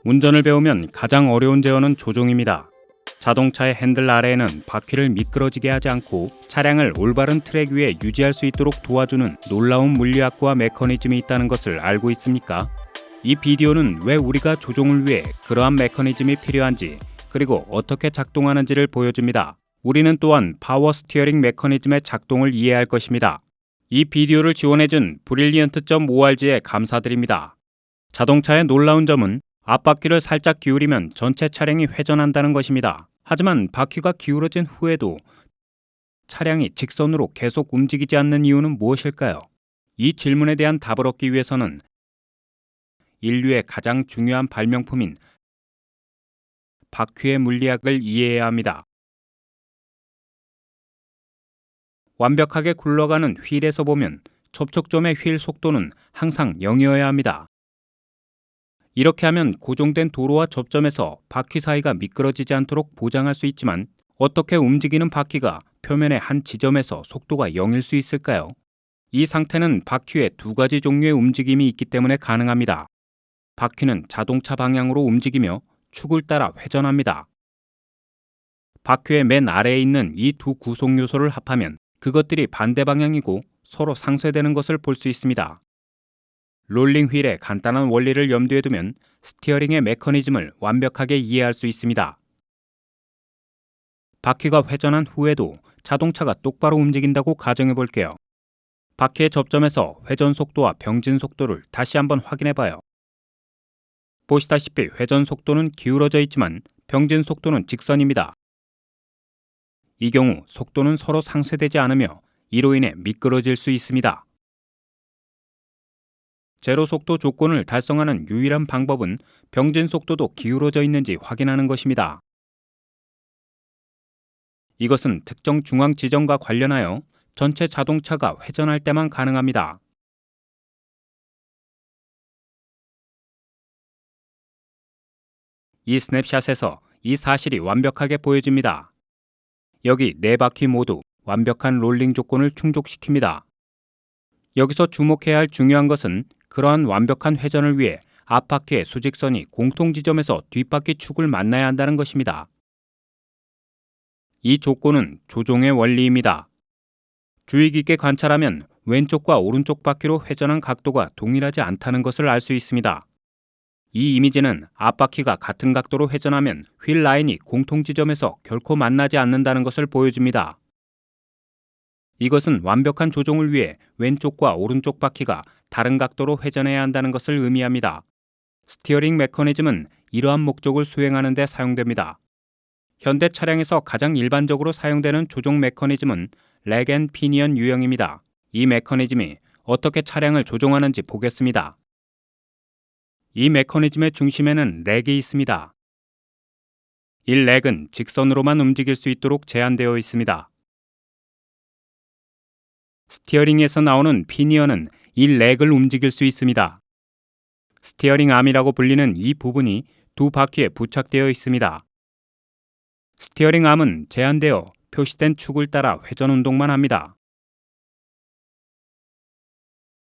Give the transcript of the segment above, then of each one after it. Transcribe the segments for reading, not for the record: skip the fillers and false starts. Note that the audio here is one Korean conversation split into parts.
운전을 배우면 가장 어려운 제어는 조종입니다. 자동차의 핸들 아래에는 바퀴를 미끄러지게 하지 않고 차량을 올바른 트랙 위에 유지할 수 있도록 도와주는 놀라운 물리학과 메커니즘이 있다는 것을 알고 있습니까? 이 비디오는 왜 우리가 조종을 위해 그러한 메커니즘이 필요한지, 그리고 어떻게 작동하는지를 보여줍니다. 우리는 또한 파워 스티어링 메커니즘의 작동을 이해할 것입니다. 이 비디오를 지원해준 brilliant.org에 감사드립니다. 자동차의 놀라운 점은 앞바퀴를 살짝 기울이면 전체 차량이 회전한다는 것입니다. 하지만 바퀴가 기울어진 후에도 차량이 직선으로 계속 움직이지 않는 이유는 무엇일까요? 이 질문에 대한 답을 얻기 위해서는 인류의 가장 중요한 발명품인 바퀴의 물리학을 이해해야 합니다. 완벽하게 굴러가는 휠에서 보면 접촉점의 휠 속도는 항상 0이어야 합니다. 이렇게 하면 고정된 도로와 접점에서 바퀴 사이가 미끄러지지 않도록 보장할 수 있지만, 어떻게 움직이는 바퀴가 표면의 한 지점에서 속도가 0일 수 있을까요? 이 상태는 바퀴에 두 가지 종류의 움직임이 있기 때문에 가능합니다. 바퀴는 자동차 방향으로 움직이며 축을 따라 회전합니다. 바퀴의 맨 아래에 있는 이 두 구성 요소를 합하면 그것들이 반대 방향이고 서로 상쇄되는 것을 볼 수 있습니다. 롤링 휠의 간단한 원리를 염두에 두면 스티어링의 메커니즘을 완벽하게 이해할 수 있습니다. 바퀴가 회전한 후에도 자동차가 똑바로 움직인다고 가정해 볼게요. 바퀴의 접점에서 회전 속도와 병진 속도를 다시 한번 확인해 봐요. 보시다시피 회전 속도는 기울어져 있지만 병진 속도는 직선입니다. 이 경우 속도는 서로 상쇄되지 않으며 이로 인해 미끄러질 수 있습니다. 제로 속도 조건을 달성하는 유일한 방법은 병진 속도도 기울어져 있는지 확인하는 것입니다. 이것은 특정 중앙 지점과 관련하여 전체 자동차가 회전할 때만 가능합니다. 이 스냅샷에서 이 사실이 완벽하게 보여집니다. 여기 네 바퀴 모두 완벽한 롤링 조건을 충족시킵니다. 여기서 주목해야 할 중요한 것은 그러한 완벽한 회전을 위해 앞바퀴의 수직선이 공통 지점에서 뒷바퀴 축을 만나야 한다는 것입니다. 이 조건은 조종의 원리입니다. 주의 깊게 관찰하면 왼쪽과 오른쪽 바퀴로 회전한 각도가 동일하지 않다는 것을 알 수 있습니다. 이 이미지는 앞바퀴가 같은 각도로 회전하면 휠 라인이 공통 지점에서 결코 만나지 않는다는 것을 보여줍니다. 이것은 완벽한 조종을 위해 왼쪽과 오른쪽 바퀴가 다른 각도로 회전해야 한다는 것을 의미합니다. 스티어링 메커니즘은 이러한 목적을 수행하는 데 사용됩니다. 현대 차량에서 가장 일반적으로 사용되는 조종 메커니즘은 렉 앤 피니언 유형입니다. 이 메커니즘이 어떻게 차량을 조종하는지 보겠습니다. 이 메커니즘의 중심에는 렉이 있습니다. 이 렉은 직선으로만 움직일 수 있도록 제한되어 있습니다. 스티어링에서 나오는 피니언은 이 렉을 움직일 수 있습니다. 스티어링 암이라고 불리는 이 부분이 두 바퀴에 부착되어 있습니다. 스티어링 암은 제한되어 표시된 축을 따라 회전 운동만 합니다.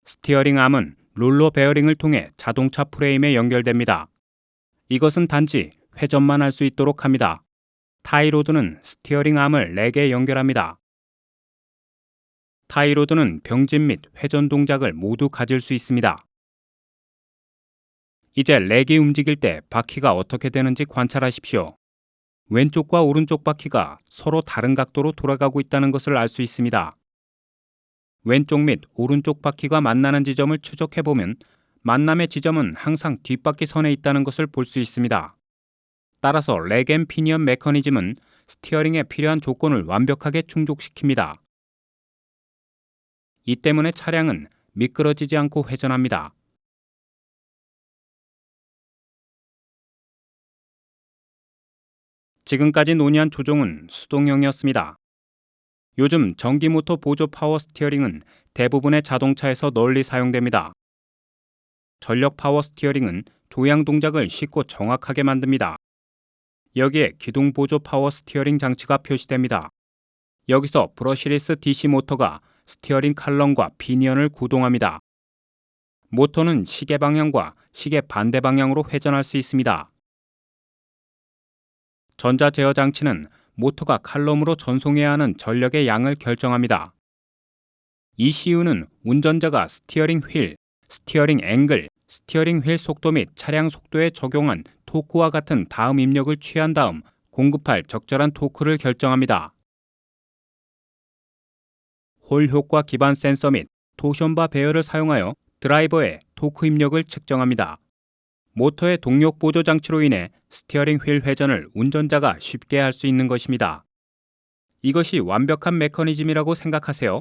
스티어링 암은 롤러 베어링을 통해 자동차 프레임에 연결됩니다. 이것은 단지 회전만 할 수 있도록 합니다. 타이로드는 스티어링 암을 렉에 연결합니다. 타이로드는 병진 및 회전 동작을 모두 가질 수 있습니다. 이제 렉이 움직일 때 바퀴가 어떻게 되는지 관찰하십시오. 왼쪽과 오른쪽 바퀴가 서로 다른 각도로 돌아가고 있다는 것을 알 수 있습니다. 왼쪽 및 오른쪽 바퀴가 만나는 지점을 추적해보면 만남의 지점은 항상 뒷바퀴 선에 있다는 것을 볼 수 있습니다. 따라서 렉 앤 피니언 메커니즘은 스티어링에 필요한 조건을 완벽하게 충족시킵니다. 이 때문에 차량은 미끄러지지 않고 회전합니다. 지금까지 논의한 조종은 수동형이었습니다. 요즘 전기 모터 보조 파워 스티어링은 대부분의 자동차에서 널리 사용됩니다. 전력 파워 스티어링은 조향 동작을 쉽고 정확하게 만듭니다. 여기에 기둥 보조 파워 스티어링 장치가 표시됩니다. 여기서 브러시리스 DC 모터가 스티어링 칼럼과 피니언을 구동합니다. 모터는 시계 방향과 시계 반대 방향으로 회전할 수 있습니다. 전자 제어 장치는 모터가 칼럼으로 전송해야 하는 전력의 양을 결정합니다. ECU는 운전자가 스티어링 휠, 스티어링 앵글, 스티어링 휠 속도 및 차량 속도에 적용한 토크와 같은 다음 입력을 취한 다음 공급할 적절한 토크를 결정합니다. 홀 효과 기반 센서 및 토션바 배열을 사용하여 드라이버의 토크 입력을 측정합니다. 모터의 동력 보조 장치로 인해 스티어링 휠 회전을 운전자가 쉽게 할 수 있는 것입니다. 이것이 완벽한 메커니즘이라고 생각하세요?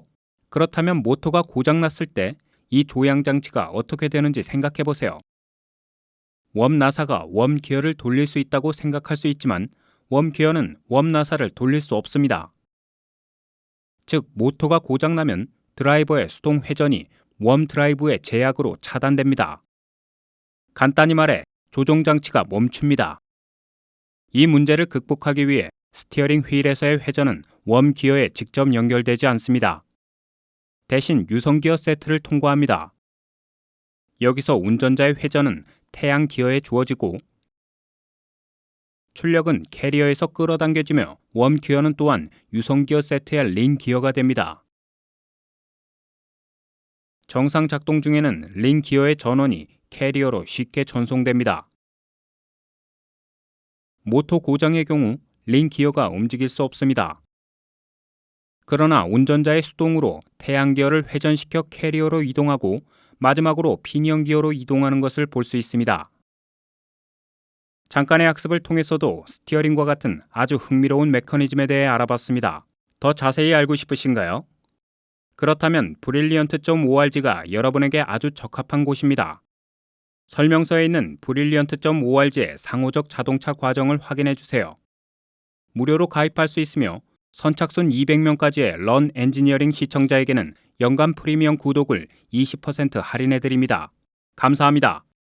그렇다면 모터가 고장났을 때 이 조향 장치가 어떻게 되는지 생각해 보세요. 웜 나사가 웜 기어를 돌릴 수 있다고 생각할 수 있지만 웜 기어는 웜 나사를 돌릴 수 없습니다. 즉 모터가 고장나면 드라이버의 수동 회전이 웜 드라이브의 제약으로 차단됩니다. 간단히 말해 조종 장치가 멈춥니다. 이 문제를 극복하기 위해 스티어링 휠에서의 회전은 웜 기어에 직접 연결되지 않습니다. 대신 유성 기어 세트를 통과합니다. 여기서 운전자의 회전은 태양 기어에 주어지고 출력은 캐리어에서 끌어당겨지며 웜 기어는 또한 유성 기어 세트의 링 기어가 됩니다. 정상 작동 중에는 링 기어의 전원이 캐리어로 쉽게 전송됩니다. 모터 고장의 경우 링 기어가 움직일 수 없습니다. 그러나 운전자의 수동으로 태양 기어를 회전시켜 캐리어로 이동하고 마지막으로 피니언 기어로 이동하는 것을 볼 수 있습니다. 잠깐의 학습을 통해서도 스티어링과 같은 아주 흥미로운 메커니즘에 대해 알아봤습니다. 더 자세히 알고 싶으신가요? 그렇다면 brilliant.org가 여러분에게 아주 적합한 곳입니다. 설명서에 있는 brilliant.org의 상호적 자동차 과정을 확인해 주세요. 무료로 가입할 수 있으며 선착순 200명까지의 런 엔지니어링 시청자에게는 연간 프리미엄 구독을 20% 할인해 드립니다. 감사합니다.